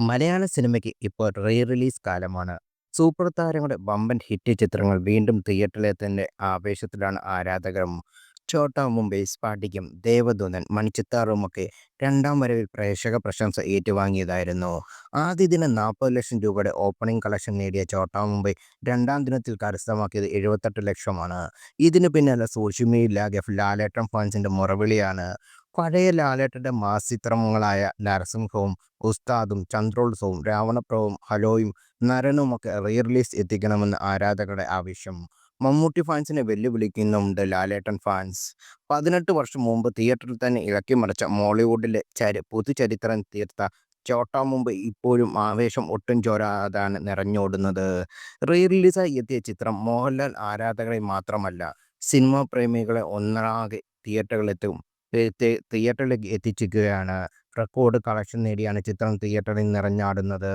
മലയാള സിനിമയ്ക്ക് ഇപ്പോൾ re release കാലമാണ്. സൂപ്പർ താരങ്ങളുടെ വമ്പൻ ഹിറ്റ് ചിത്രങ്ങൾ വീണ്ടും തിയേറ്ററിലെത്തിന്റെ ആവേശത്തിലാണ് ആരാധകരും. ഛോട്ടാ മുംബൈ, സ്പാട്ടിക്കും, ദേവദൂതൻ, മണിച്ചിത്താറുമൊക്കെ രണ്ടാം വരവിൽ പ്രേക്ഷക പ്രശംസ ഏറ്റുവാങ്ങിയതായിരുന്നു. ആദ്യ ദിനം 40 ലക്ഷം രൂപയുടെ ഓപ്പണിംഗ് കളക്ഷൻ നേടിയ ഛോട്ടാ മുംബൈ രണ്ടാം ദിനത്തിൽ കരസ്ഥമാക്കിയത് 78 ലക്ഷമാണ്. ഇതിനു പിന്നാലെ സോഷ്യൽ മീഡിയയിലാകെ ലാലേട്ടൻ ഫാൻസിന്റെ മുറവിളിയാണ്. പഴയ ലാലേട്ടന്റെ മാസ് ചിത്രങ്ങളായ നരസിംഹവും ഉസ്താദും, ചന്ദ്രോത്സവവും, രാവണപ്രഭുവും, ഹലോയും, നരനുമൊക്കെ റീ റിലീസ് എത്തിക്കണമെന്ന് ആരാധകരുടെ ആവശ്യം. മമ്മൂട്ടി ഫാൻസിനെ വെല്ലുവിളിക്കുന്നുണ്ട് ലാലേട്ടൻ ഫാൻസ്. 18 വർഷം മുമ്പ് തിയേറ്ററിൽ തന്നെ ഇളക്കിമറിച്ച മോളിവുഡിലെ പുതുചരിത്രം തീർത്ത ഛോട്ടാ മുംബൈ ഇപ്പോഴും ആവേശം ഒട്ടും ചോരാതാണ് നിറഞ്ഞോടുന്നത്. റീ റിലീസായി എത്തിയ ചിത്രം മോഹൻലാൽ ആരാധകരെ മാത്രമല്ല, സിനിമാ പ്രേമികളെ ഒന്നാകെ തിയേറ്ററിലേക്ക് എത്തിച്ചിരിക്കുകയാണ്. റെക്കോർഡ് കളക്ഷൻ നേടിയാണ് ചിത്രം തിയേറ്ററിൽ നിറഞ്ഞാടുന്നത്.